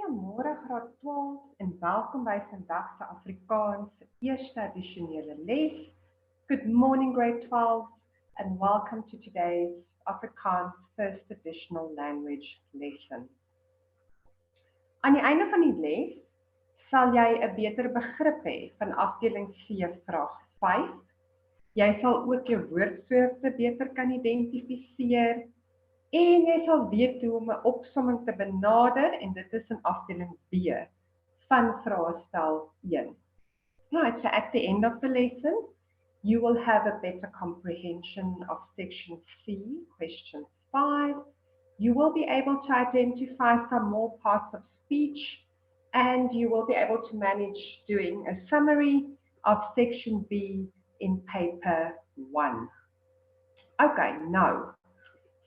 Goeiemôre graad 12 en welkom by vandag se Afrikaans eerste addisionele les. Good morning grade 12 and welcome to today's Afrikaans first additional language lesson. Aan die einde van die les sal jy 'n beter begrip hê van afdeling C vraag 5. Jy sal ook jou woordsoorte beter kan identifiseer. En jy sal weet hoe om 'n opsomming te benader en dit is in afdeling B van vraestel 1. Right, so at the end of the lesson, you will have a better comprehension of section C, question 5. You will be able to identify some more parts of speech and you will be able to manage doing a summary of section B in paper 1. Okay, now.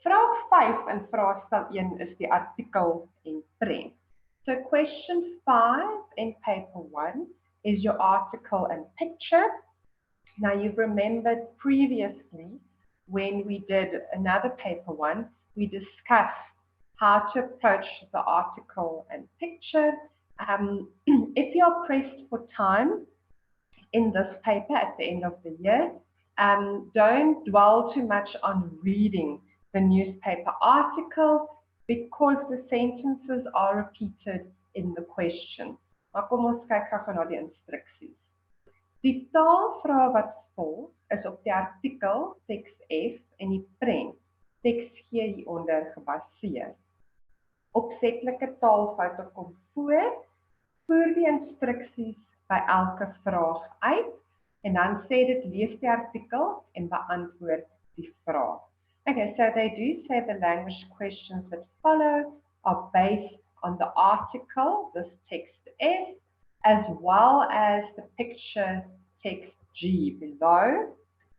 Vraag 5 in vraestel 1 is die artikel en prent. So question 5 in paper 1 is your article and picture. Now you've remembered previously when we did another paper 1, we discussed how to approach the article and picture. If you're pressed for time in this paper at the end of the year, don't dwell too much on reading the newspaper article because the sentences are repeated in the question. Maar kom ons kyk gou na die instruksies. Die taalvrae wat volg is op die artikel teks F en die prent teks G hieronder gebaseer. Opsetlike taalfoute kom voer die instruksies by elke vraag uit en dan sê dit lees die artikel en beantwoord die vraag. Okay, so they do say the language questions that follow are based on the article, this text F, as well as the picture text G below.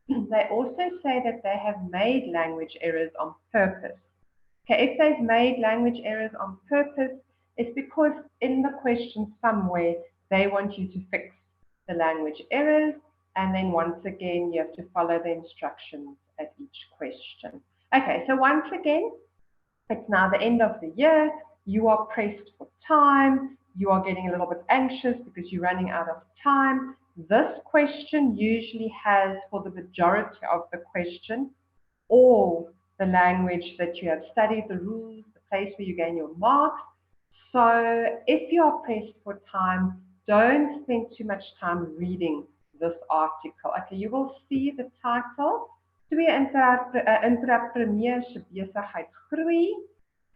They also say that they have made language errors on purpose. Okay, if they've made language errors on purpose, it's because in the question somewhere they want you to fix the language errors, and then once again you have to follow the instructions at each question. Okay, so once again, it's now the end of the year, you are pressed for time, you are getting a little bit anxious because you're running out of time. This question usually has, for the majority of the question, all the language that you have studied, the rules, the place where you gain your marks. So if you are pressed for time, don't spend too much time reading this article. Okay, you will see the title, twee entrepreneurs se besigheid groei.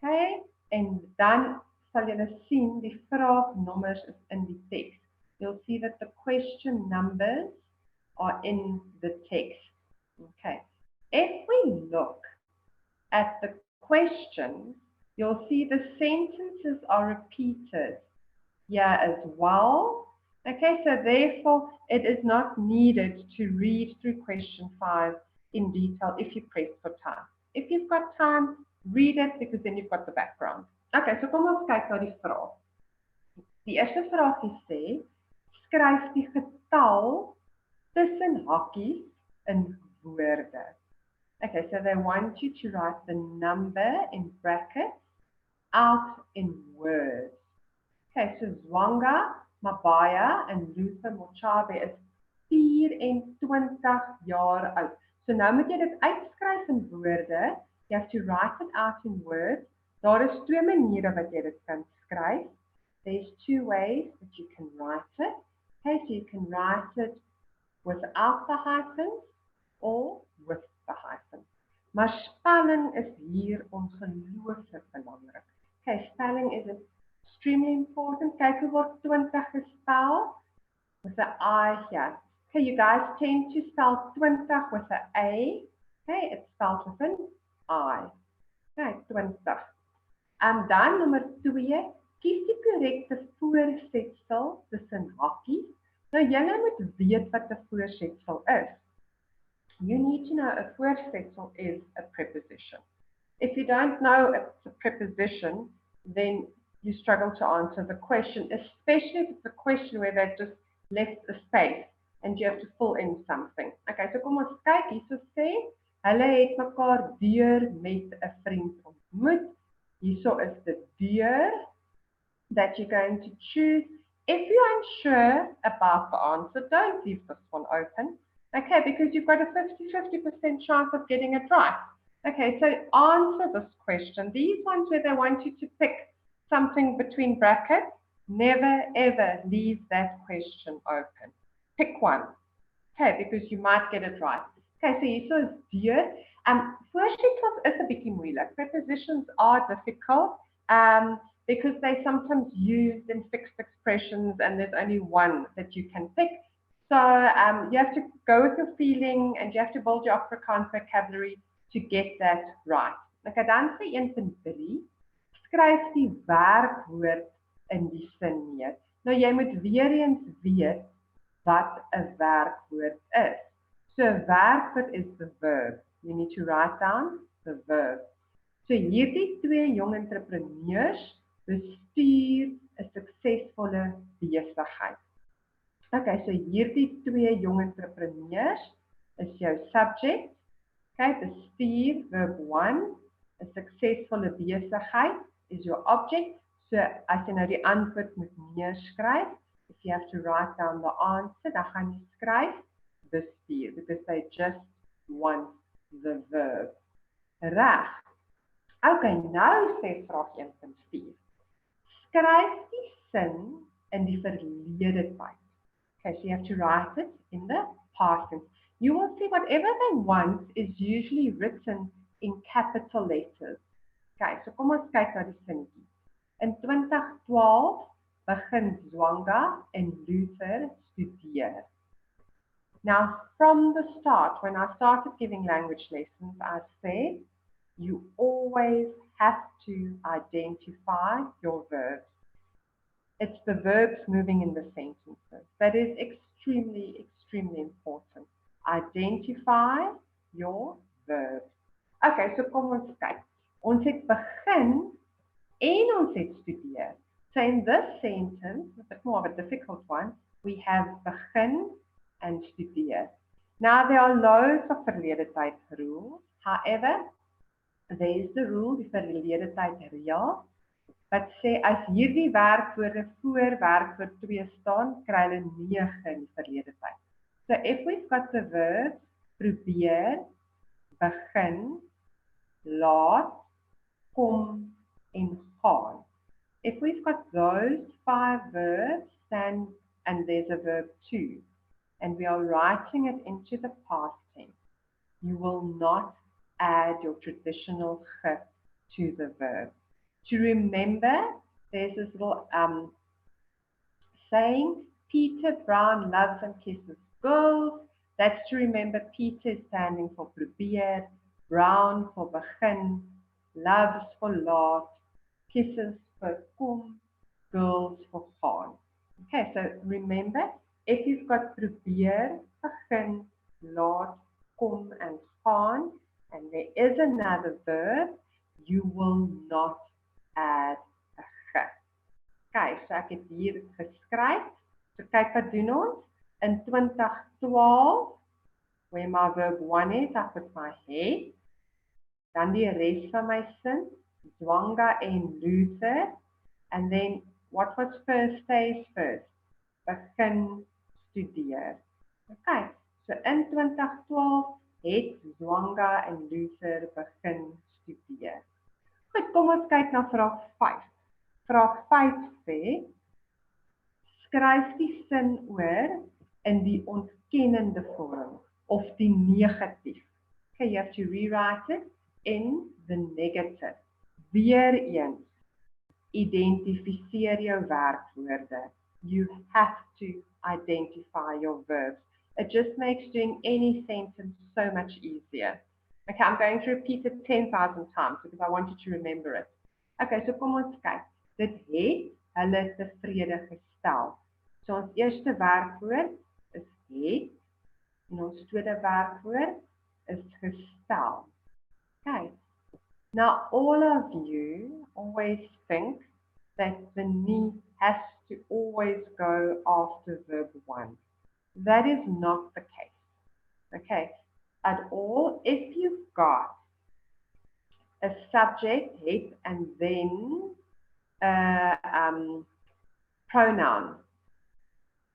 Okay, en dan sal julle sien die vraagnommers is in die teks. You'll see that the question numbers are in the text. Okay, if we look at the questions, you'll see the sentences are repeated here as well. Okay, so therefore it is not needed to read through question 5 in detail if you press for time. If you've got time, read it because then you've got the background. Okay, so kom ons kyk na die vraag. Die eerste vraagie sê, skryf die getal tussen hakkies in woorde. Okay, so they want you to write the number in brackets out in words. Okay, so Zwanga, Mabaya en Luther Mochabe is 24 jaar oud. So nou moet jy dit uitskryf in woorde. You have to write it out in words. Daar is twee maniere wat jy dit kan skryf. There's two ways that you can write it. Okay, so you can write it without the hyphens or with the hyphens. Maar spelling is hier ongelooflik belangrik. Okay, spelling is extremely important. Kyk hoe word 20 gespel with an I here. Okay, you guys tend to spell 20 with an A. Okay, it's spelled with an I. Okay, 20. Dan nommer 2, kies die korrekte voorsetsel tussen hakkies. Nou, julle moet weet wat 'n voorsetsel is. You need to know a voorsetsel is a preposition. If you don't know it's a preposition, then you struggle to answer the question, especially if it's a question where they've just left a space and you have to fill in something. Okay, so kom ons kyk, hierso sê, hulle het mekaar deur met 'n vriend ontmoet. Hierso is dit deur that you're going to choose. If you're unsure about the answer, don't leave this one open, okay, because you've got a 50% chance of getting it right. Okay, so answer this question. These ones where they want you to pick something between brackets, never ever leave that question open. Pick one, okay, because you might get it right. Okay, so hier is deur. Voorsetsels is 'n bietjie moeilik. Prepositions are difficult because they sometimes used in fixed expressions and there's only one that you can pick. So you have to go with your feeling and you have to build your Afrikaans vocabulary to get that right. Okay, dan vir 1.3, skryf die werkwoord in die sin neer. Nou jy moet weer eens weet wat 'n werkwoord is. So 'n werkwoord is the verb. You need to write down the verb. So hierdie twee jong entrepreneurs bestuur 'n suksesvolle besigheid. Okay, so hierdie twee jong entrepreneurs is jou subject. Okay, bestuur, verb 1, 'n suksesvolle besigheid is your object. So as jy nou die antwoord moet neerskryf, if you have to write down the answer, dan gaan jy skryf bestuur, because they just want the verb. Reg. Okay, nou sê vraag 1.4. Skryf die sin in die verlede tyd. Okay, so you have to write it in the past tense. You will see whatever they want is usually written in capital letters. Okay, so kom ons kyk na die sinnetjie. In 2012 begin Zwanga en Luther studeer. Now, from the start, when I started giving language lessons, I said you always have to identify your verbs. It's the verbs moving in the sentences. That is extremely, extremely important. Identify your verbs. Okay, so kom ons kyk. Ons het begin en ons het studeer. So in this sentence, a bit more of a difficult one, we have begin and studeer. Now there are loads of verlede tyd rules. However, there is the rule, die verlede tyd reël, wat sê as hierdie werkwoorde voor werkwoord 2 staan, kry hulle 9 in die verlede tyd. So if we've got the verbs probeer, begin, laat, kom en gaan. If we've got those 5 verbs, then and there's a verb 2, and we are writing it into the past tense, you will not add your traditional ge to the verb. To remember, there's this little saying, Peter Brown loves and kisses girls. That's to remember Peter is standing for probeer, Brown for begin, loves for laat, kisses for kom, girls for gaan. Okay, so remember, if you've got probeer, begin, laat, kom and gaan, and there is another verb, you will not add a ge. Okay, so ek het hier geskryf. So kyk wat doen ons. In 2012, where my verb 1 is, I put my head. Dan die res van my sin, Zwanga en Luther. And then, what was first stays first? Begin studeer. Okay, so in 2012, het Zwanga en Luther begin studeer. Goed, kom ons kyk na vraag 5. Vraag 5 sê, skryf die sin oor in die ontkennende vorm of die negatief. Okay, you have to rewrite it in the negative. Weereens, identifiseer jou werkwoorde. You have to identify your verbs. It just makes doing any sentence so much easier. Okay, I'm going to repeat it 10,000 times because I want you to remember it. Okay, so kom ons kyk. Dit het hulle tevrede gestel. So ons eerste werkwoord is het en ons tweede werkwoord is gestel. Okay. Now all of you always think that the ni has to always go after verb 1. That is not the case. Okay. At all, if you've got a subject, het, and then pronoun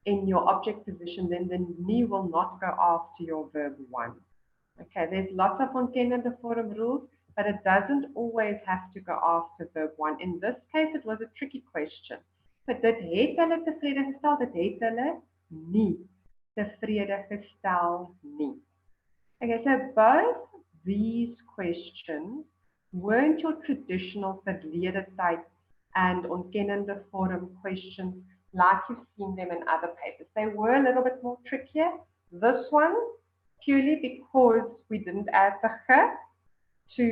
in your object position, then the nie will not go after your verb 1. Okay, there's lots of ontkennende vorm rules, but it doesn't always have to go after verb 1. In this case, it was a tricky question. But dit het hulle tevrede gestel, dit het hulle nie tevrede gestel nie. Okay, so both these questions weren't your traditional verlede tyd and ontkennende vorm questions like you've seen them in other papers. They were a little bit more trickier. This one, purely because we didn't add the ge to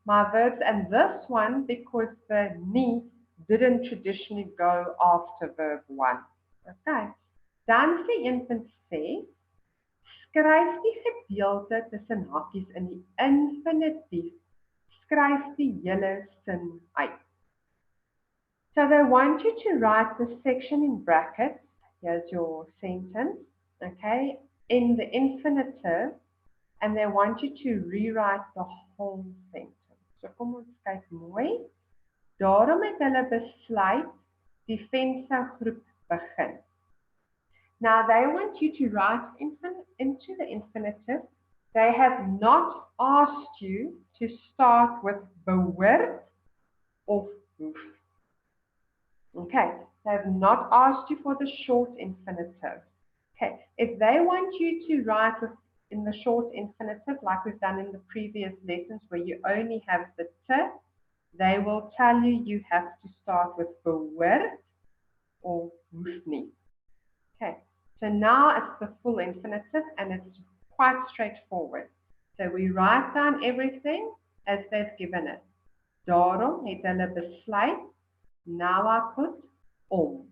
my verbs, and this one because the nie didn't traditionally go after verb 1. Okay. Dan sê 1.6, skryf die gedeelte tussen hakies in die infinitief, skryf die hele sin uit. So they want you to write the section in brackets, here's your sentence, okay, in the infinitive, and they want you to rewrite the whole sentence. So kom ons kyk mooi. Daarom het hulle besluit die venstergroep begin. Now they want you to write into the infinitive. They have not asked you to start with behoort of hoef. Okay, they have not asked you for the short infinitive. Okay, if they want you to write in the short infinitive, like we've done in the previous lessons where you only have the te, they will tell you you have to start with behoort or hoef nie. Okay, so now it's the full infinitive and it's quite straightforward. So we write down everything as they've given it. Daarom het hulle besluit. Now I put om.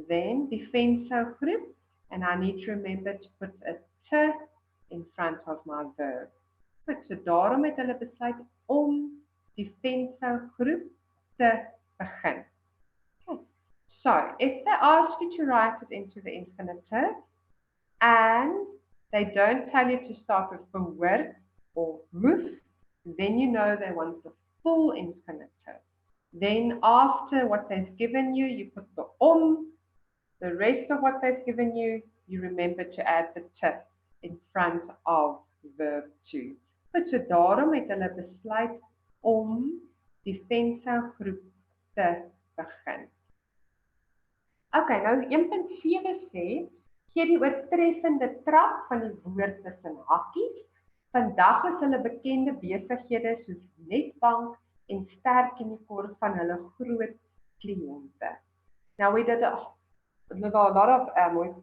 Then die venstergroep, and I need to remember to put a te in front of my verb. Goed, so daarom het hulle besluit om die venstergroep te begin. Okay. So, if they ask you to write it into the infinitive, and they don't tell you to start with behoort or hoef, then you know they want the full infinitive. Then after what they've given you, you put the om. The rest of what they've given you, you remember to add the te in front of verb 2. But so daarom het hulle besluit om die venstergroep te begin. Okay, nou 1.7 sê, gee die oortreffende trap van die woord tussen hakies. Vandag is hulle bekende besighede soos netbank en sterk in die korf van hulle groot kliënte. Now we did we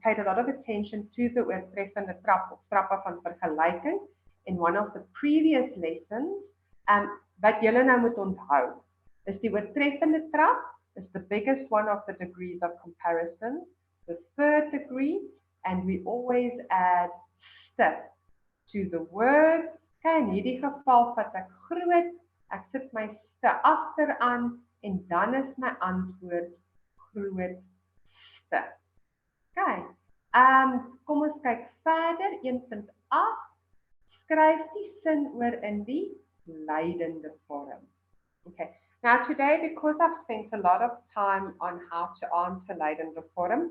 paid a lot of attention to the oortreffende trap of trappe van vergelyking in one of the previous lessons. Wat julle nou moet onthou, is die oortreffende trap is the biggest one of the degrees of comparison, the third degree, and we always add ste to the word. Okay, in hierdie geval vat ek groot, ek sit my ste agteraan en dan is my antwoord groot ste. Okay. Kom ons kyk verder. 1.8. Skryf die sin oor in die leidende vorm. Okay. Now today, because I've spent a lot of time on how to answer leidende vorm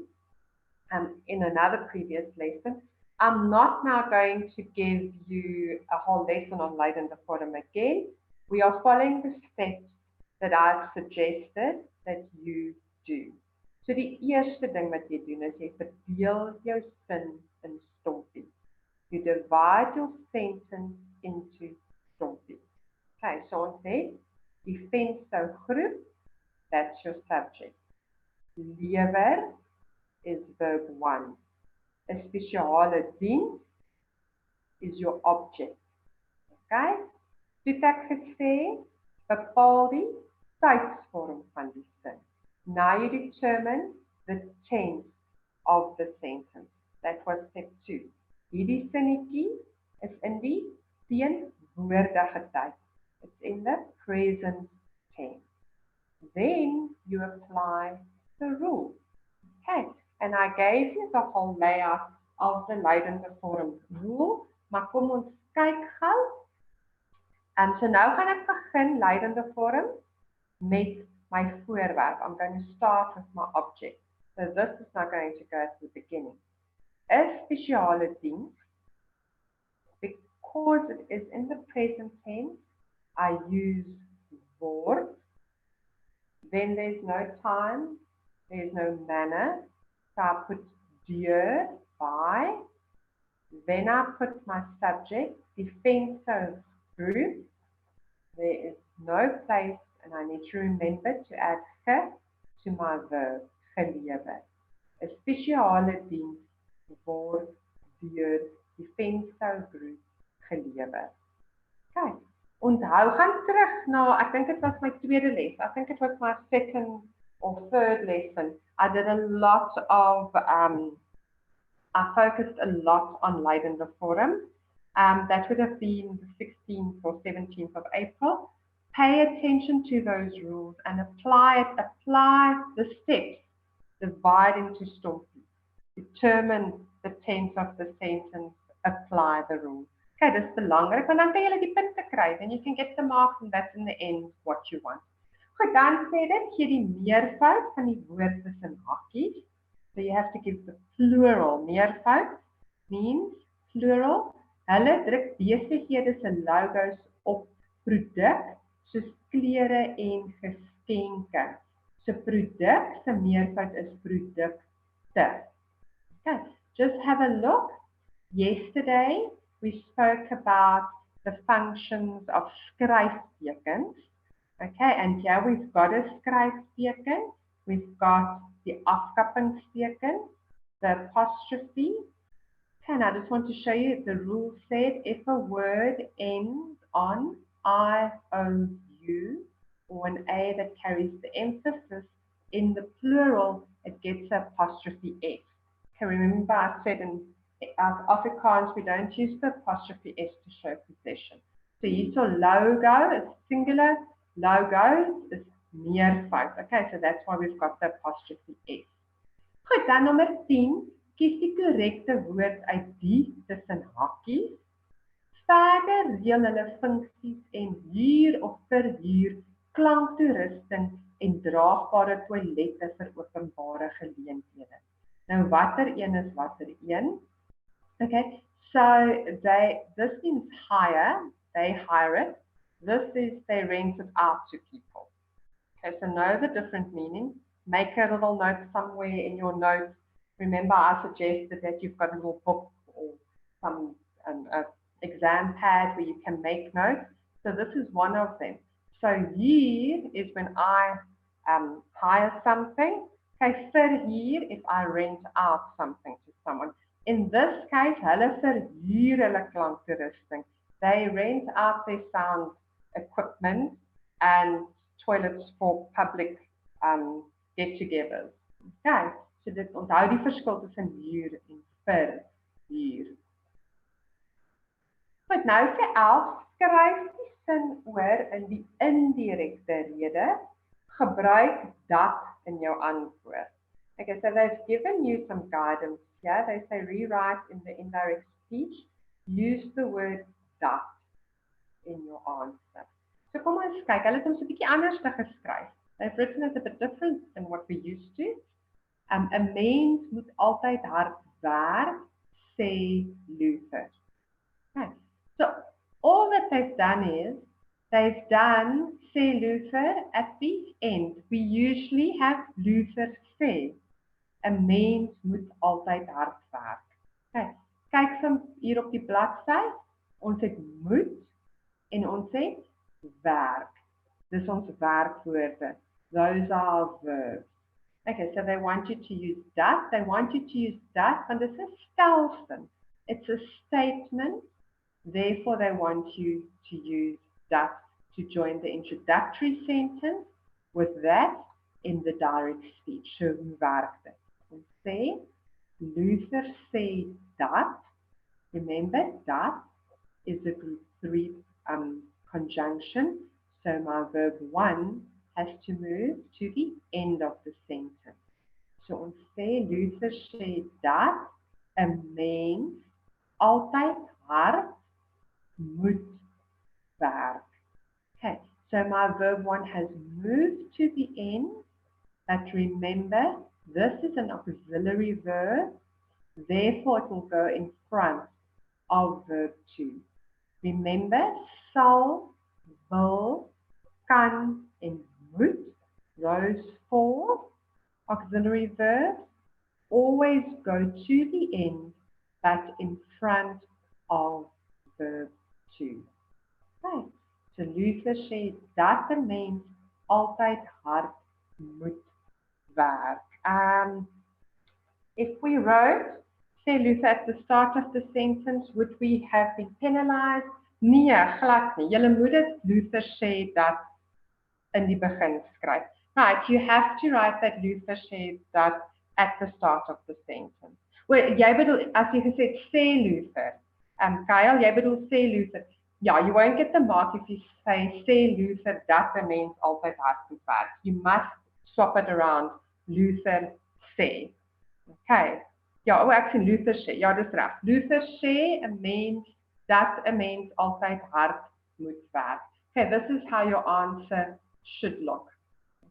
in another previous lesson, I'm not now going to give you a whole lesson on leidende vorm again. We are following the steps that I've suggested that you do. So die eerste ding wat jy doen is jy verdeel jou sin in stompies. You divide your sentence into stompies. Okay, so ons het die venstergroep, that's your subject. Lewer is verb 1. 'n spesiale diens is your object. Okay? Dit ek gesê, bepaal die tydsvorm van die sin. Now you determine the tense of the sentence. That was step 2. Hierdie sinnetjie is in die teenwoordige tyd. It's in the present tense. Then you apply the rule. Okay, and I gave you the whole layout of the leidende vorm rule, maar kom ons kyk gou. So nou gaan ek begin leidende vorm met my voorwerp. I'm going to start with my object. So this is not going to go at the beginning. 'n spesiale diens, because it is in the present tense, I use word. Then there's no time, there's no manner. So I put deur, by. Then I put my subject, defensive group. There is no place, and I need to remember to add ge to my verb, gelewer. 'n spesiale diens word deur die venstergroep gelewer. Kyk, onthou, gaan terug na, ek dink dit was my tweede les. I think it was my second or third lesson. I did a lot of, I focused a lot on leidende vorm. That would have been the 16th or 17th of April. Pay attention to those rules and apply the steps, divide into stories. Determine the tense of the sentence, apply the rules. Okay, dis belangrik, want dan kan jy die punte kry, and you can get the marks, and that's in the end what you want. Goed, dan sê dit, gee die meervoud van die woord tussen hakies. So you have to give the plural. Meervoud means plural. Hulle druk besighede se logos op produk, soos klere en geskenke. So produk se meervoud is produkte. Okay, just have a look. Yesterday, we spoke about the functions of skryftekens. Okay, and here we've got a skryfteken. We've got the afkappingsteken, the apostrophe. Okay, and I just want to show you the rule said if a word ends on I-O-U or an A that carries the emphasis in the plural, it gets an apostrophe S. Okay, remember I said in Afrikaans we don't use the apostrophe S to show possession. So hierso logo is singular, logos is meervoud. Okay, so that's why we've got the apostrophe S. Goed, dan nommer 10, kies die korrekte woord uit die tussen hakies. Verder reël hulle funksies en huur of verhuur, klanktoerusting en draagbare toilette vir openbare geleenthede. Nou watter een is watter een? Okay, so this means hire, they hire it. This is they rent it out to people. Okay, so know the different meanings. Make a little note somewhere in your notes. Remember, I suggested that you've got a little book or some exam pad where you can make notes. So this is one of them. So huur is when I hire something. Okay, verhuur if I rent out something to someone. In this case, hulle verhuur hulle klanktoerusting. They rent out their sound equipment and toilets for public get-togethers. Okay, so dit onthou die verskil tussen huur en verhuur. Goed, nou sê 11, skryf die sin oor in die indirekte rede, gebruik dat in jou antwoord. Okay, so they've given you some guidance here. They say rewrite in the indirect speech, use the word that in your answer. So kom ons kyk, hulle het ons 'n bietjie anders geskryf. They've written it a bit different than what we used to. 'n mens moet altyd hard werk, sê Luther. Okay. So all that they've done is, they've done sê Luther at the end. We usually have Luther sê. 'n mens moet altyd hard werk. Okay. Kyk hier op die bladsy, ons het moet en ons het werk. Dis ons werkwoorde. Those are verbs. Okay, so they want you to use that. They want you to use that, and this is stelsin. It's a statement. Therefore, they want you to use that to join the introductory sentence with that in the direct speech. So, hoe werk dit? Ons sê, Luther sê dat. Remember, that is a group 3 conjunction. So, my verb 1 has to move to the end of the sentence. So ons sê, Luther sê dat 'n mens altyd hard moet werk. Okay, So my verb 1 has moved to the end, but remember, this is an auxiliary verb, therefore it will go in front of verb 2. Remember, sal, wil, kan, and moet, those 4 auxiliary verbs always go to the end, but in front of verb 2. Okay. So Luther sê dat 'n mens altyd hard moet werk. If we wrote, say Luther at the start of the sentence, would we have been penalized? Nee, glad nie. Julle moet dit Luther sê dat in die begin skryf. Right, you have to write that Luther sê dat at the start of the sentence. Well, jy bedoel, as jy gesê het, sê Luther. Kyle, jy bedoel sê Luther. Yeah, you won't get the mark if you say Luther dat 'n mens altyd hard moet werk. You must swap it around. Luther sê. Okay. Ja, ek sien Luther sê. Ja, dis reg. Luther sê 'n mens dat 'n mens altyd hard moet werk. Okay, this is how your answer should look.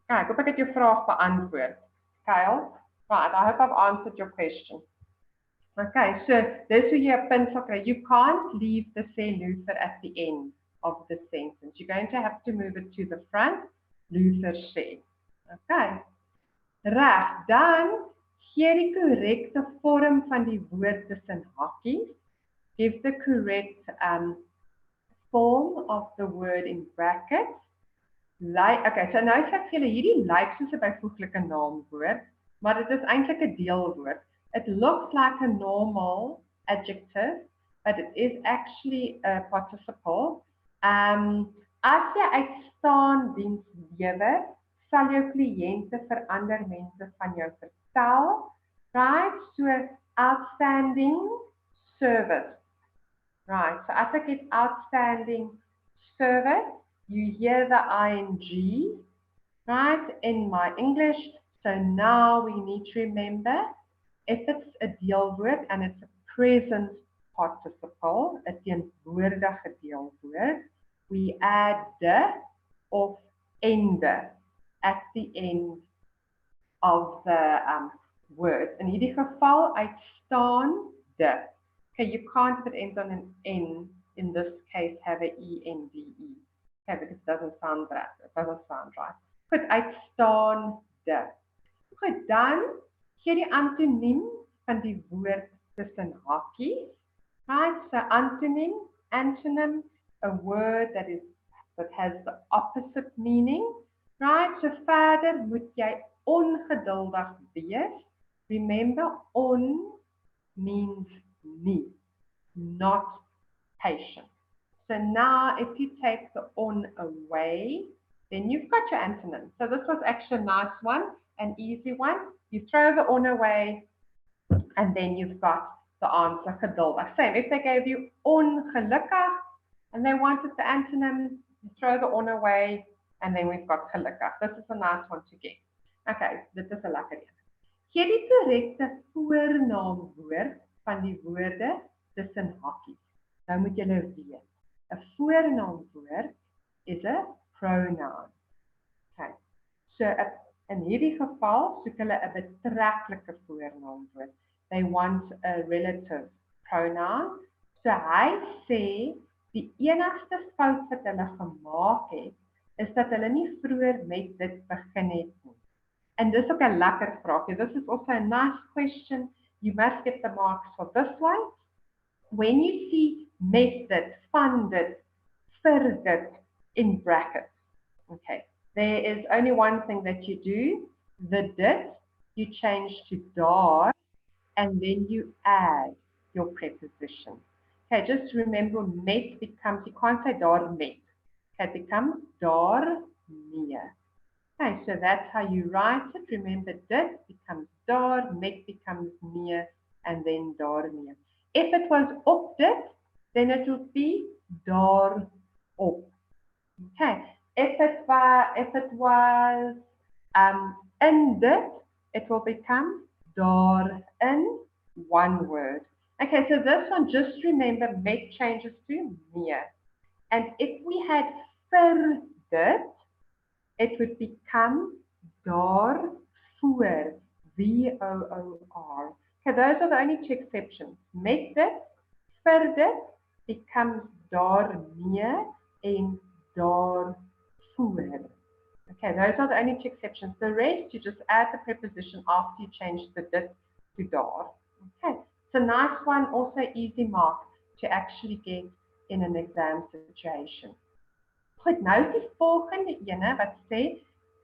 Okay, ek hoop ek het jou vraag beantwoord. Kyle, right, I hope I've answered your question. Okay, so this is your punt. Okay, you can't leave the say Luther at the end of the sentence. You're going to have to move it to the front. Luther sê. Okay. Reg, dan gee die korrekte vorm van die woord tussen hakies. Give the correct form of the word in brackets. Okay, so nou sê ek vir julle, hierdie lyk soos 'n byvoeglike naamwoord, maar dit is eintlik 'n deelwoord. It looks like a normal adjective, but it is actually a participle. As jy uitstaan diens lewer, sal jou kliënte vir ander mense van jou vertel. Right? So outstanding service. Right, so as ek het outstanding service, you hear the ing, right, in my English. So now we need to remember, if it's a deelwoord and it's a present participle, a teenwoordige deelwoord, we add de of ende at the end of the word. In hierdie geval, uitstaande. Okay, you can't put ends on an N, in this case, have a E-N-D-E. Okay, because it doesn't sound right. It doesn't sound right. Put uitstaande. Goed, dan gee die antoniem van die woord tussen hakies. Right, so antonym, a word that has the opposite meaning. Right, so verder moet jy ongeduldig wees. Remember, on means nie, not patient. So now if you take the on away, then you've got your antonym. So this was actually a nice one, an easy one. You throw the on away, and then you've got the answer geduldig. Same, if they gave you ongelukkig, and they wanted the antonym, you throw the on away, and then we've got gelukkig. This is a nice one to get. Okay, dit is 'n lekker een. Gee die korrekte voornaamwoord van die woorde tussen hakies. Nou moet julle weet, 'n voornaamwoord is 'n pronoun. Okay. So in hierdie geval soek hulle 'n betreklike voornaamwoord. They want a relative pronoun. So hy sê die enigste fout wat hulle gemaak het, is dat hulle nie vroeër met dit begin het nie. And this is ook 'n lekker vraag. This is also a nice question. You must get the marks for this one. When you see met dit, van dit, vir dit in brackets, okay, there is only one thing that you do. The dit, you change to daar, and then you add your preposition. Okay, just remember met becomes, you can't say daar met. Okay, it becomes daar mee. Okay, so that's how you write it. Remember, dit becomes daar, met becomes mee, and then daarmee. If it was op dit, then it would be daar op. Okay, if it was in dit, it will become daar in, one word. Okay, so this one, just remember, met changes to mee. And if we had vir dit, it would become daarvoor, V-O-O-R. Okay, those are the only two exceptions. Met dit, vir dit, becomes daarmee en daarvoor. Okay, those are the only two exceptions. The rest, you just add the preposition after you change the dit to daar. Okay, it's a nice one, also easy mark to actually get in an exam situation. Goed, nou is die volgende ene wat sê,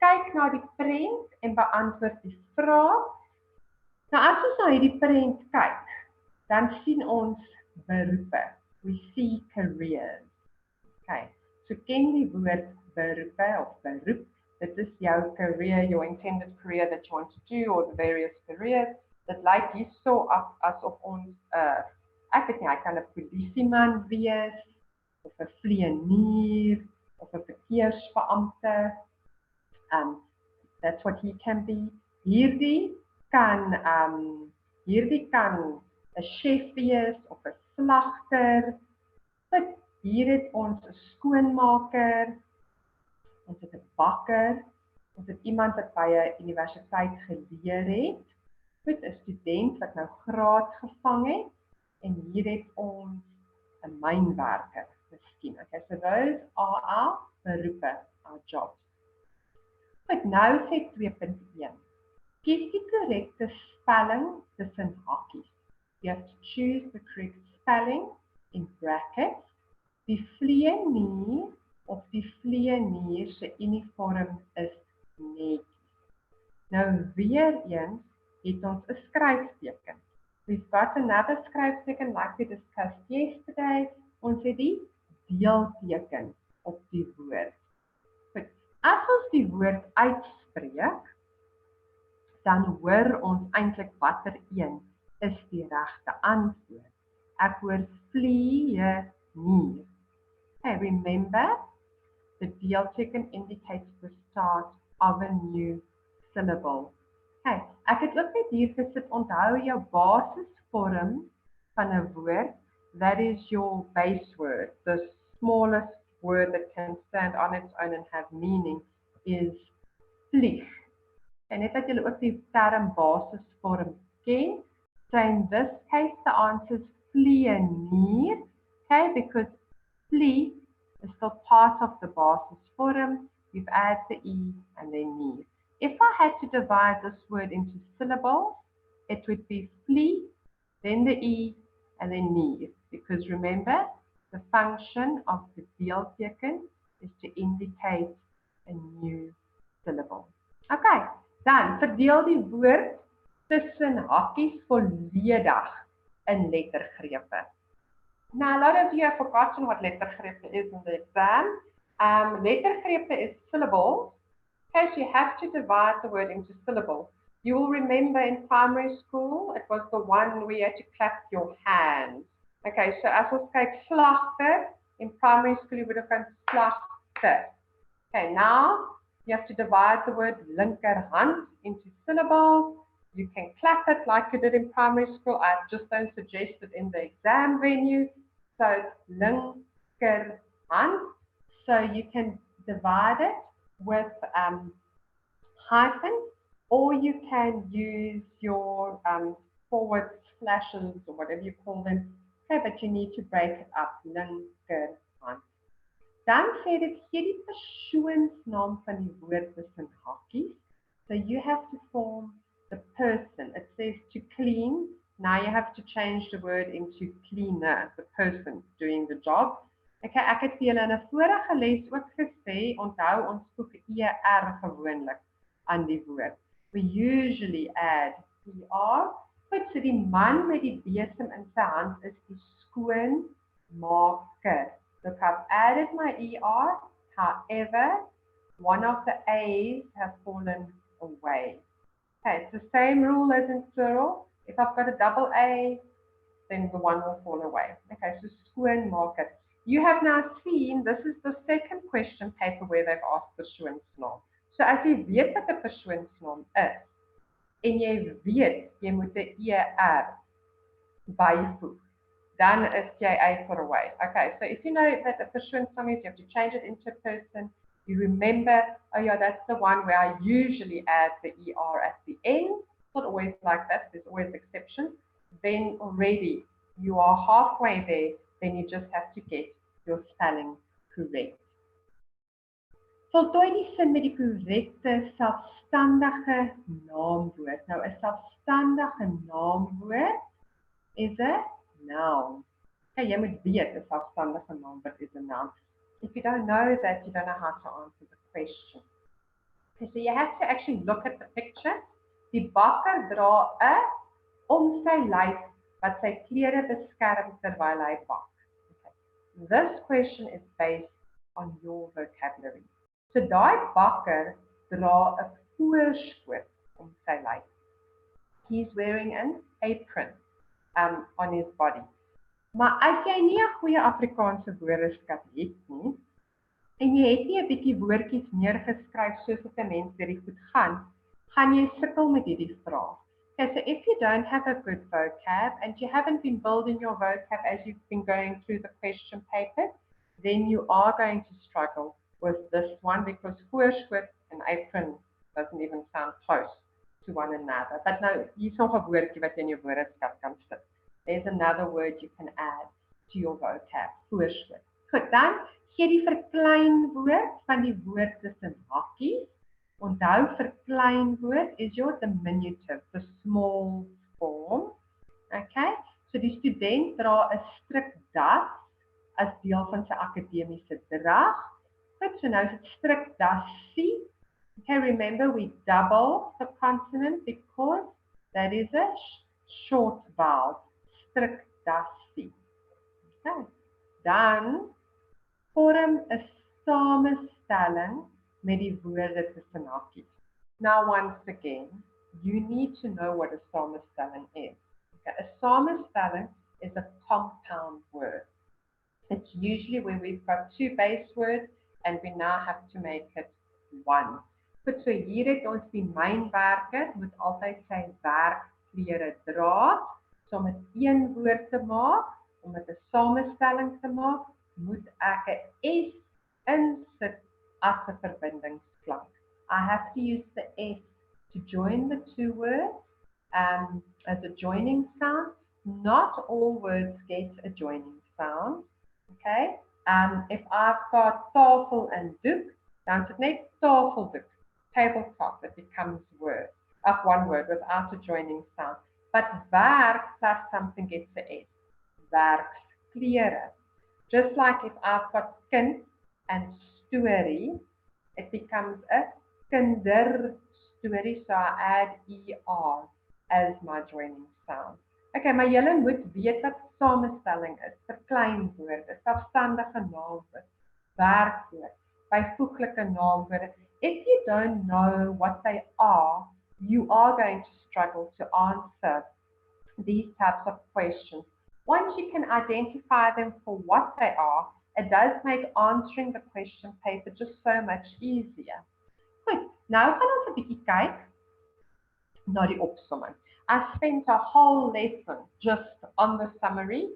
kyk na die prent en beantwoord die vraag. Nou as ons na hierdie prent kyk, dan sien ons beroepe. We see careers. Okay, so ken die woord beroepe of beroep. Dit is jou career, your intended career that you want to do, or the various careers. Dit lyk hierso asof ons, ek weet nie, hy kan 'n polisieman wees, of 'n vlieënier, of 'n verkeersbeampte. That's what he can be. Hierdie kan 'n chef wees of 'n slagter. But hier het ons 'n skoonmaker, ons het 'n bakker, ons het iemand wat by 'n universiteit geleer het, met 'n student wat nou graad gevang het, en hier het ons 'n mynwerker, miskien. Okay, so those are our beroepe, our jobs. But nou sê 2.1. Kies die korrekte spelling tussen hakies. You have to choose the correct spelling in brackets. Die vlieënier of die vlieënier se uniform is netjies. Nou weer eens het ons 'n skryfteken. We've got another skryfteken like we discussed yesterday. Ons het die deelteken op die woord. Goed, as ons die woord uitspreek, dan hoor ons eintlik watter een is die regte antwoord. Ek hoor vlieënier. Okay, remember, the deelteken indicates the start of a new syllable. Okay, ek het ook net hier gesit, onthou jou basisvorm van 'n woord, that is your base word. The smallest word that can stand on its own and have meaning is vlieg. En net dat julle ook die term basisvorm ken, so in this case the answer is vlieënier, okay, because vlieg is still part of the basisvorm. You've added the E and then nier. If I had to divide this word into syllables, it would be vlieg, then the E, and then nier. Because remember, the function of the deelteken is to indicate a new syllable. Okay, dan verdeel die woord tussen hakies volledig in lettergrepe. Now, a lot of you have forgotten what lettergrepe is in the exam. Lettergrepe is syllables. Okay, so you have to divide the word into syllables. You will remember in primary school, it was the one where you had to clap your hands. Okay, so as ons kyk slagter, in primary school you would have gone slagter. Okay, now you have to divide the word linkerhand into syllables. You can clap it like you did in primary school. I just don't suggest it in the exam venue. So it's linkerhand. So you can divide it with hyphens, or you can use your forward slashes or whatever you call them. Okay, but you need to break it up. Linkerhand. Dan sê dit gee die persoonsnaam van die woord tussen hakies. So you have to form the person. It says to clean. Now you have to change the word into cleaner, the person doing the job. Okay, ek het vir julle in 'n vorige les ook gesê, onthou ons voeg ER gewoonlik aan die woord. We usually add ER, but so die man met die besem in sy hand is die skoonmaker. Look, I've added my ER, however, one of the A's has fallen away. Okay, it's the same rule as in plural. If I've got a double A, then the one will fall away. Okay, so skoonmaker. You have now seen, this is the second question paper where they've asked persoonsnaam. So as jy weet wat 'n persoonsnaam is, en jy weet jy moet 'n ER byvoeg, then is jy out for a way. Okay, so if you know that a persoonsnaam is, you have to change it into a person, You remember, oh yeah, that's the one where I usually add the ER at the end. It's not always like that, there's always exceptions. Then already you are halfway there, then you just have to get your spelling correct. Voltooi die sin met die korrekte selfstandige naamwoord. Nou 'n selfstandige naamwoord is a noun. Okay, jy moet weet 'n selfstandige naamwoord is a noun. If you don't know that, you don't know how to answer the question. Okay, so you have to actually look at the picture. Die bakker dra 'n om sy lyf wat sy klere beskerm terwyl hy bak. Okay. This question is based on your vocabulary. So daai bakker dra 'n voorskoot om sy lyf. He's wearing an apron on his body. Maar as jy nie 'n goeie Afrikaanse woordeskat het nie, en jy het nie 'n bietjie woordjies neergeskryf soos wat 'n mens deur die goed gaan jy sukkel met hierdie vraag. Okay, so if you don't have a good vocab and you haven't been building your vocab as you've been going through the question paper, then you are going to struggle with this one because voorskoot and apron doesn't even sound close to one another. But nou, hier's nog 'n woordjie wat in jou woordeskat kan sit. There's another word you can add to your vocab, voorskoot. Goed, dan gee die verkleinwoord van die woord tussen hakkies. Onthou, verkleinwoord is your diminutive, the small form. Okay, so die student dra 'n strik das as deel van sy akademiese drag. Goed, so nou is dit strik dassie. Okay, remember we double the consonant because that is a short vowel. Strik dassie. Okay, dan vorm 'n samestelling met die woorde tussen hakies. Now once again, you need to know what a samestelling is. Okay, a samestelling is a compound word. It's usually when we've got two base words and we now have to make it one. Goed, so hier het ons die mynwerker moet altyd sy werkklere dra. So om dit een woord te maak, om dit 'n samestelling te maak, moet ek 'n S insit as 'n verbindingsklank. I have to use the S to join the two words as a joining sound. Not all words get a joining sound. Okay? If I've got tafel and doek, dan is it net tafeldoek, tabletop, it becomes one word without a joining sound. But werk plus something gets the S. Werksklere. Just like if I've got kind and story, it becomes a kinderstorie, so I add ER as my joining sound. Okay, maar julle moet weet wat samestelling is, verkleinwoorde, selfstandige naamwoord, werkwoord, byvoeglike naamwoorde. If you don't know what they are, you are going to struggle to answer these types of questions. Once you can identify them for what they are, it does make answering the question paper just so much easier. Goed, nou gaan ons 'n bietjie kyk na die opsomming. I spent a whole lesson just on the summary,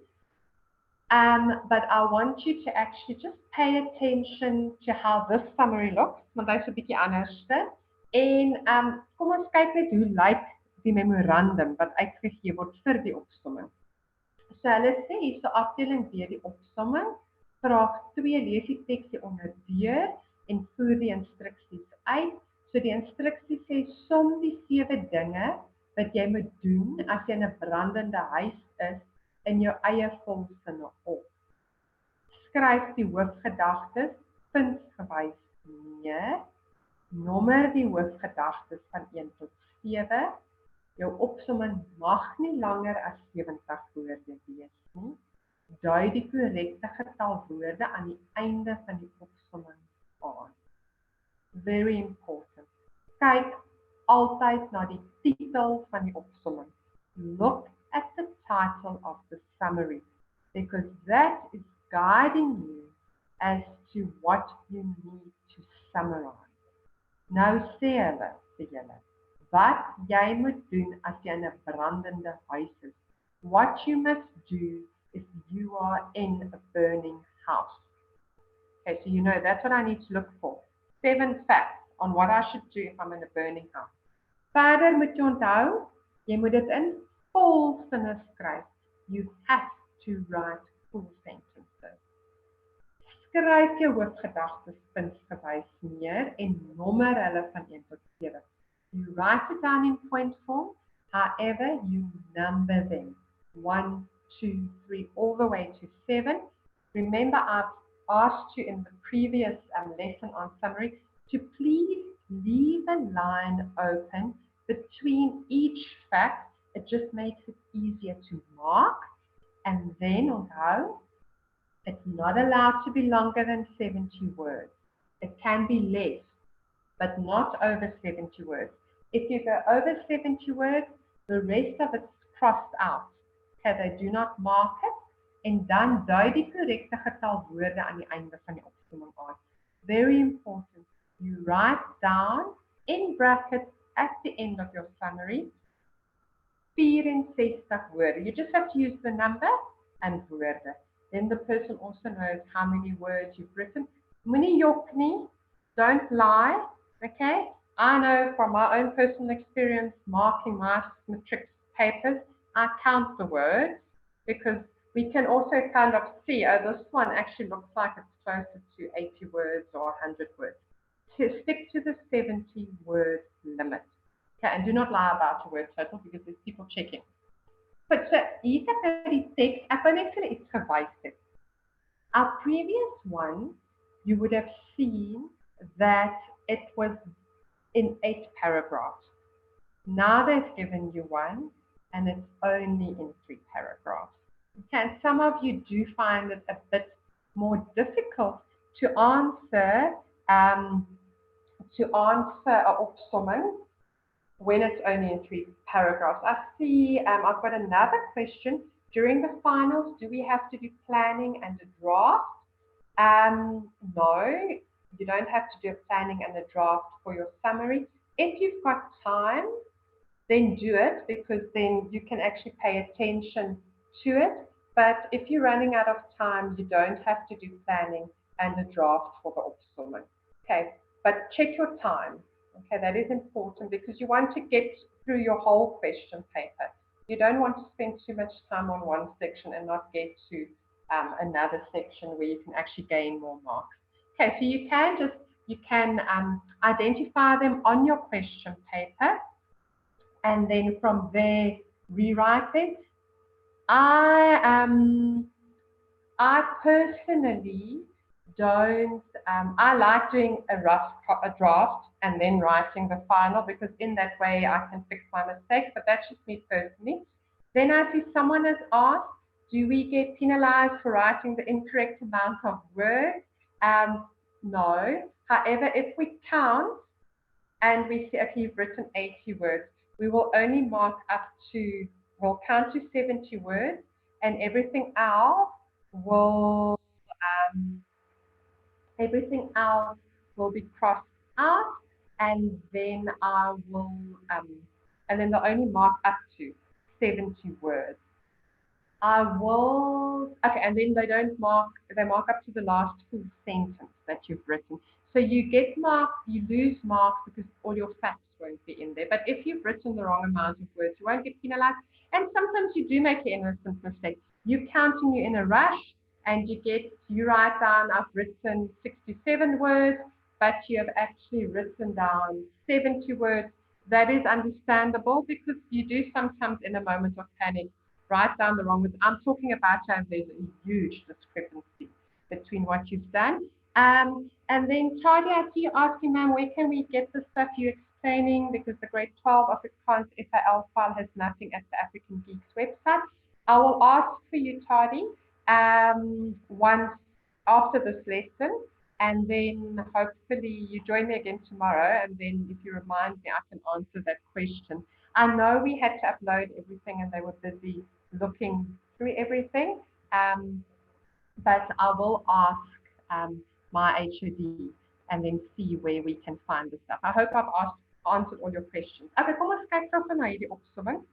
but I want you to actually just pay attention to how this summary looks, want hy's 'n bietjie anderste. En kom ons kyk net hoe lyk die memorandum wat uitgegee word vir die opsomming. So hulle sê hierso afdeling weer die opsomming. Vraag 2 lees die teks hieronder deur en voer die instruksies uit. So die instruksie sê som die 7 dinge wat jy moet doen as jy in 'n brandende huis is in jou eie volsinne op. Skryf die hoofgedagtes puntgewys neer. Nommer die hoofgedagtes van 1 tot 7. Jou opsomming mag nie langer as 70 woorde wees nie. Dui die korrekte getal woorde aan die einde van die opsomming aan. Very important. Kyk altyd na die titel van die opsomming. Look at the title of the summary because that is guiding you as to what you need to summarize. Nou sê hulle vir julle, wat jy moet doen as jy in 'n brandende huis is. What you must do if you are in a burning house. Okay, so you know that's what I need to look for. 7 facts on what I should do if I'm in a burning house. Verder moet jy onthou, jy moet dit in vol sinne skryf. You have to write full sentences. Skryf jou hoofgedagtes puntsgewys neer en nommer hulle van 1 tot 7. You write it down in point form, however you number them. 1, 2, 3, all the way to 7. Remember, I've asked you in the previous lesson on summary to please leave a line open between each fact. It just makes it easier to mark. And then, onthou, it's not allowed to be longer than 70 words. It can be less, but not over 70 words. If you go over 70 words, the rest of it's crossed out. Okay, they do not mark it. En dan dui die korrekte getal woorde aan die einde van die opsomming aan. Very important. You write down in brackets at the end of your summary 64 woorde. You just have to use the number and woorde. Then the person also knows how many words you've written. Moenie jok nie. Don't lie. Okay? I know from my own personal experience marking my matric papers, I count the words because we can also kind of see, oh, this one actually looks like it's closer to 80 words or 100 words. To stick to the 70 word limit. Okay, and do not lie about your word total because there's people checking. But so, hier het nou die teks, ek wou net vir iets gewys het. Our previous one, you would have seen that it was in 8 paragraphs. Now they've given you one, and it's only in 3 paragraphs. Okay, and some of you do find it a bit more difficult to answer an opsomming when it's only in 3 paragraphs. I see I've got another question. During the finals, do we have to do planning and a draft? No, you don't have to do a planning and a draft for your summary. If you've got time, then do it because then you can actually pay attention to it. But if you're running out of time, you don't have to do planning and a draft for the opsomming. Okay, but check your time. Okay, that is important because you want to get through your whole question paper. You don't want to spend too much time on one section and not get to another section where you can actually gain more marks. Okay, so you can identify them on your question paper and then from there rewrite it. I personally don't, I like doing a draft and then writing the final because in that way I can fix my mistakes, but that's just me personally. Then I see someone has asked, do we get penalized for writing the incorrect amount of words? No. However, if we count and we see, okay, you've written 80 words, we will only mark up to, we'll count to 70 words and everything else will be crossed out and then I will, and then they'll only mark up to 70 words. I will, okay, and then they mark up to the last full sentence that you've written. So you get marked, you lose marks because all your facts won't be in there. But if you've written the wrong amount of words, you won't get penalized. And sometimes you do make an innocent mistake. You're counting, you're in a rush, and you write down, I've written 67 words, but you have actually written down 70 words. That is understandable because you do sometimes in a moment of panic write down the wrong words. I'm talking about there's a huge discrepancy between what you've done. And then Charlie, I see you asking, ma'am, where can we get the stuff you're explaining? Because the grade 12 Afrikaans FAL file has nothing at the African Geeks website. I will ask for you, Charlie, once after this lesson, and then hopefully you join me again tomorrow, and then if you remind me, I can answer that question. I know we had to upload everything and they were busy looking through everything, but I will ask my HOD and then see where we can find the stuff. I hope I've answered all your questions. Okay, kom ons kyk gou na hierdie opsomming.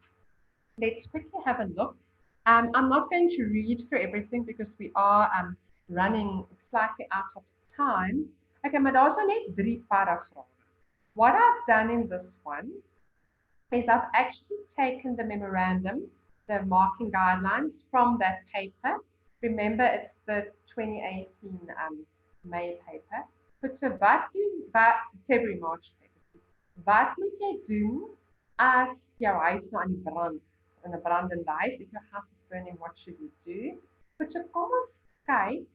Let's quickly have a look. I'm not going to read through everything because we are running slightly out of time, Okay, maar daar's nou net 3 paragrawe. What I've done in this one is I've actually taken the memorandum, the marking guidelines from that paper. Remember, it's the 2018 May paper. So wat February, March paper. Wat moet jy doen as jou huis nou aan die brand, in 'n brandende huis, if your house is burning, what should you do? So kom ons kyk,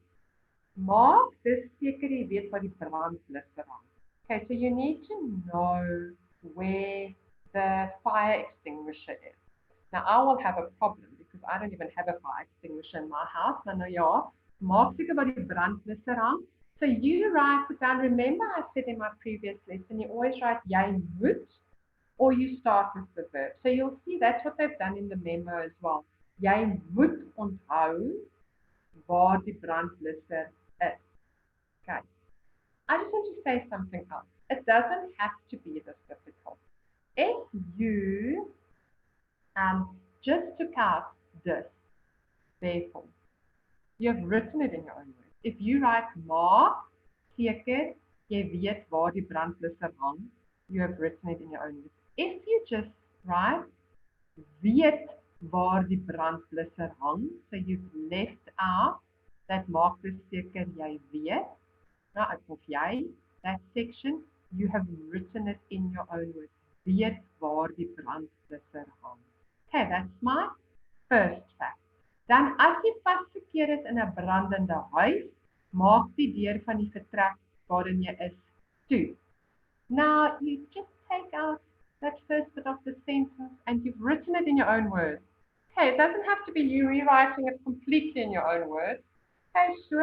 maak dis seker jy weet wat die brandblusser is. Okay, so you need to know where the fire extinguisher is. Now I will have a problem because I don't even have a fire extinguisher in my house. I know ja, maak seker wat die brandblusser is. So you write it down. Remember I said in my previous lesson, you always write jy moet, or you start with the verb. So you'll see that's what they've done in the memo as well. Jy moet onthou waar die brandblusser is. Okay. I just want to say something else. It doesn't have to be this difficult. If you just took out this, therefore, you have written it in your own words. If you write maak seker jy weet waar die brandblusser hang, you have written it in your own words. If you just write weet waar die brandblusser hang, so you've left out that maak seker jy weet, of jy, that section, you have written it in your own words. Weet waar die brandblusser hang. Okay, that's my first fact. Dan as jy vasgekeer is in 'n brandende huis, maak die deur van die vertrek waarin jy is toe. Now, you just take out that first bit of the sentence and you've written it in your own words. Okay, it doesn't have to be you rewriting it completely in your own words. Okay, so,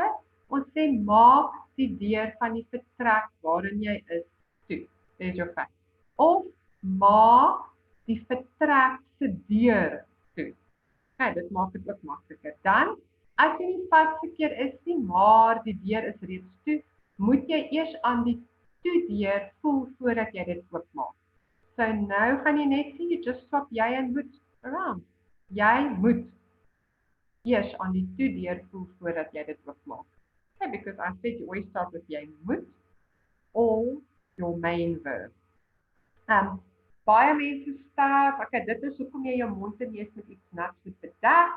ons sê maak die deur van die vertrek waarin jy is toe. There's your fact. Of maak die vertrek se deur toe. Okay, dit maak dit ook makliker. Dan, as jy nie vasgekeer is nie, maar die deur is reeds toe, moet jy eers aan die toedeur voel voordat jy dit oopmaak. So nou gaan jy net sê, you just swap jy en moet around. Jy moet eers aan die toedeur voel voordat jy dit oopmaak. Okay, because I said you always start with jy moet or your main verb. Baie mense sterf, okay, dit is hoekom jy jou mond en neus met iets nats moet bedek.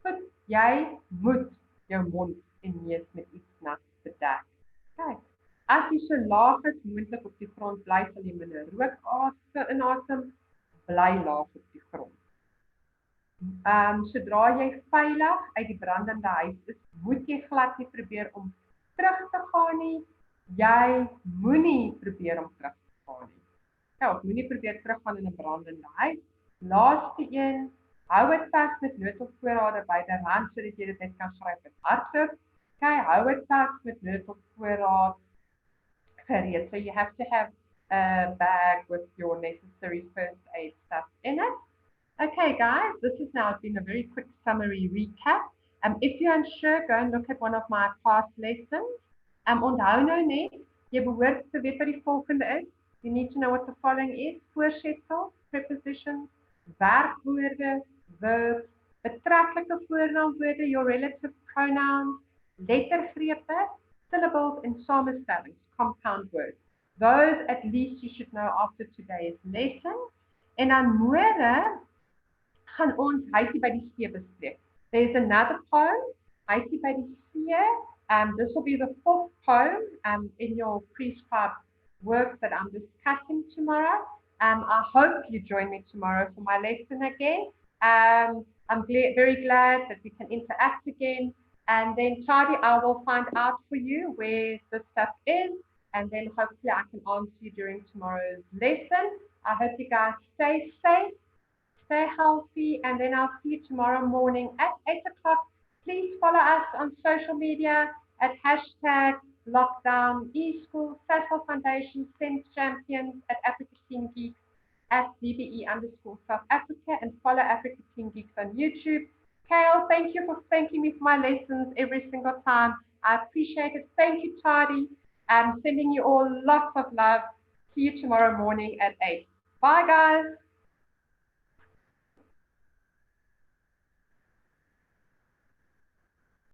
Goed, jy moet jou mond en neus met iets nats bedek. Okay. As jy so laag as moontlik op die grond bly, sal jy minder rook inasem, bly laag op die grond. Sodra jy veilig uit die brandende huis is, moet jy glad nie probeer om terug te gaan nie. Jy moenie probeer om terug te gaan nie. Of moenie probeer teruggaan in 'n brandende huis. Laaste een, hou dit vas met noodhulpvoorrade byderhand sodat jy dit net kan gryp en hardloop. Okay, hou dit vas met noodhulpvoorraad gereed. So you have to have a bag with your necessary first aid stuff in it. Okay, guys, this has now been a very quick summary recap. If you're unsure, go and look at one of my past lessons. Onthou nou net, jy behoort te weet wat die volgende is. You need to know what the following is: voorsetsels, prepositions, werkwoorde, verbs, betreklike voornaamwoorde, your relative pronouns, lettergrepe, syllables and samestellings, compound words. Those at least you should know after today's lesson. En dan môre gaan ons huisie by die see bespreek. There's another poem, huisie by die see. This will be the 4th poem in your prescribed work that I'm discussing tomorrow. I hope you join me tomorrow for my lesson again. I'm very glad that we can interact again. And then Charlie, I will find out for you where the stuff is. And then hopefully I can answer you during tomorrow's lesson. I hope you guys stay safe, stay healthy, and then I'll see you tomorrow morning at 8 o'clock. Please follow us on social media at #lockdown eSchool, Social Foundation, Sense Champions, at Africa Teen Geeks, at DBE_South Africa, and follow Africa Teen Geeks on YouTube. Kale, thank you for thanking me for my lessons every single time. I appreciate it. Thank you, Tadi. I'm sending you all lots of love. See you tomorrow morning at 8. Bye, guys.